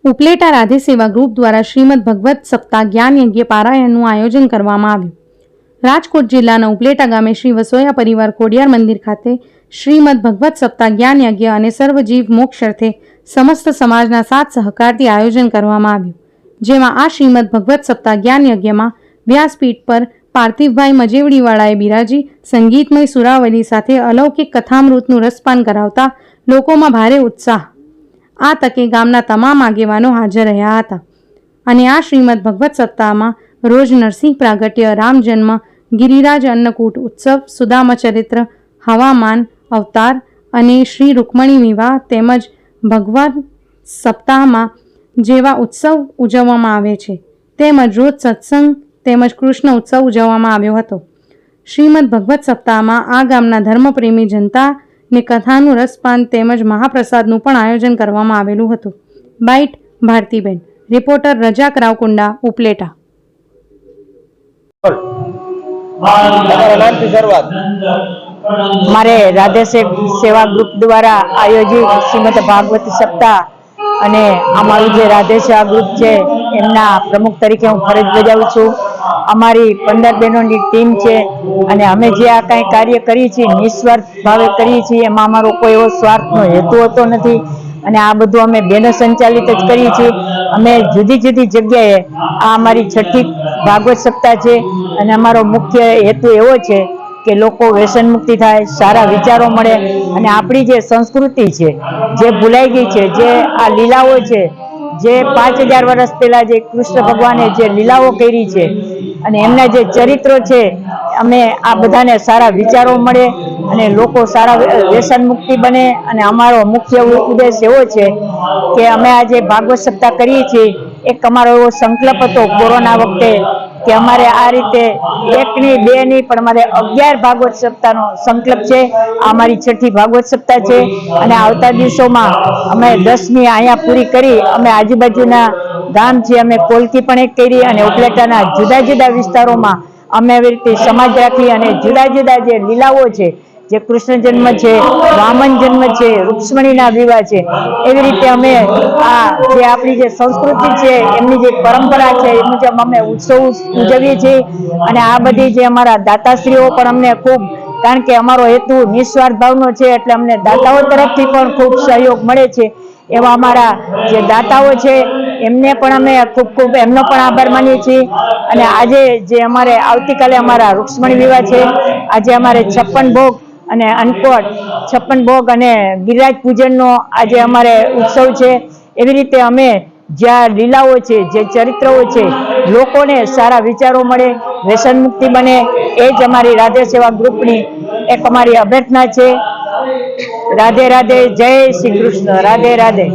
ઉપલેટા રાધે સેવા ગ્રુપ દ્વારા શ્રીમદ ભગવત સપ્તાહ જ્ઞાન યજ્ઞ પારાયણનું આયોજન કરવામાં આવ્યું। રાજકોટ જિલ્લાના ઉપલેટા ગામે શ્રી વસોયા પરિવાર ખોડિયાર મંદિર ખાતે શ્રીમદ ભગવત સપ્તાહ જ્ઞાન યજ્ઞ અને સર્વજીવ મોક્ષ અર્થે સમસ્ત સમાજના સાથ સહકારથી આયોજન કરવામાં આવ્યું, જેમાં આ શ્રીમદ ભગવત સપ્તાહ જ્ઞાન યજ્ઞમાં વ્યાસપીઠ પર પાર્થિવભાઈ મજેવડીવાળાએ બિરાજી સંગીતમય સુરાવલી સાથે અલૌકિક કથામૃતનું રસપાન કરાવતા લોકોમાં ભારે ઉત્સાહ। આ તકે ગામના તમામ આગેવાનો હાજર રહ્યા હતા અને આ શ્રીમદ ભગવત સપ્તાહમાં રોજ નરસિંહ પ્રાગટ્ય, રામ જન્મ, ગિરિરાજ અન્નકૂટ ઉત્સવ, સુદામા ચરિત્ર, હવામાન અવતાર અને શ્રી રૂકમણી વિવાહ તેમજ ભગવાન સપ્તાહમાં જેવા ઉત્સવ ઉજવવામાં આવે છે, તેમજ રોજ સત્સંગ તેમજ કૃષ્ણ ઉત્સવ ઉજવવામાં આવ્યો હતો। શ્રીમદ ભગવત સપ્તાહમાં આ ગામના ધર્મપ્રેમી જનતાને કથાનું રસપાન તેમજ મહાપ્રસાદનું પણ આયોજન કરવામાં આવેલું હતું। બાઇટ ભારતીબેન, રિપોર્ટર રજાક રાવકુંડા, ઉપલેટા। મારે રાધે સેવા ગ્રુપ દ્વારા આયોજિત શ્રીમદ ભાગવત સપ્તાહ અને અમારું જે રાધે સેવા ગ્રુપ છે એમના પ્રમુખ તરીકે હું ફરજ બજાવું છું। અમારી 15 બહેનોની ટીમ છે અને અમે જે આ કાંઈ કાર્ય કરીએ છીએ નિસ્વાર્થ ભાવે કરીએ છીએ, એમાં અમારો કોઈ એવો સ્વાર્થનો હેતુ હોતો નથી અને આ બધું અમે બહેનો સંચાલિત જ કરીએ છીએ। અમે જુદી જુદી જગ્યાએ આ અમારી 6ઠી ભાગવત સપ્તાહ છે અને અમારો મુખ્ય હેતુ એવો છે કે લોકો વ્યસન મુક્તિ થાય, સારા વિચારો મળે અને આપણી જે સંસ્કૃતિ છે જે ભૂલાઈ ગઈ છે, જે આ લીલાઓ છે, જે 5000 વર્ષ પહેલા જે કૃષ્ણ ભગવાને જે લીલાઓ કરી છે અને એમના જે ચરિત્રો છે, અમે આ બધાને સારા વિચારો મળે અને લોકો સારા વ્યસન મુક્તિ બને। અને અમારો મુખ્ય ઉદ્દેશ એવો છે કે અમે આજે ભાગવત સપ્તાહ કરીએ છીએ, એક અમારો એવો સંકલ્પ હતો કોરોના વખતે કે અમારે આ રીતે 1 નહીં 2 નહીં પણ અમારે 11 ભાગવત સપ્તાહનો સંકલ્પ છે। આ અમારી 6ઠી ભાગવત સપ્તાહ છે અને આવતા દિવસોમાં અમે 10મી અહીંયા પૂરી કરી અમે આજુબાજુના ગામ છે અમે કોલકી પણ એક કરી અને ઉપલેટાના જુદા જુદા વિસ્તારોમાં અમે આવી રીતે સમાજ રાખી અને જુદા જુદા જે લીલાઓ છે, જે કૃષ્ણ જન્મ છે, વામન જન્મ છે, રૂક્ષ્મણીના વિવાહ છે, એવી રીતે અમે આ જે આપણી જે સંસ્કૃતિ છે એમની જે પરંપરા છે એ મુજબ અમે ઉત્સવ ઉજવીએ છીએ અને આ બધી જે અમારા દાતાશ્રીઓ પણ અમને ખૂબ, કારણ કે અમારો હેતુ નિસ્વાર્થ ભાવનો છે એટલે અમને દાતાઓ તરફથી પણ ખૂબ સહયોગ મળે છે। એવા અમારા જે દાતાઓ છે એમને પણ અમે ખૂબ ખૂબ એમનો પણ આભાર માનીએ છીએ અને આજે જે અમારે આવતીકાલે અમારા રૂક્ષ્મણી વિવાહ છે, આજે અમારે 56 ભોગ અને અન્નકોટ 56 ભોગ અને ગિરિરાજ પૂજનનો આજે અમારે ઉત્સવ છે। એવી રીતે અમે જ્યાં લીલાઓ છે, જે ચરિત્રો છે, લોકોને સારા વિચારો મળે, વ્યસન મુક્તિ બને, એ જ અમારી રાધે સેવા ગ્રુપની એક અમારી અભ્યર્થના છે। રાધે રાધે, જય શ્રી કૃષ્ણ, રાધે રાધે।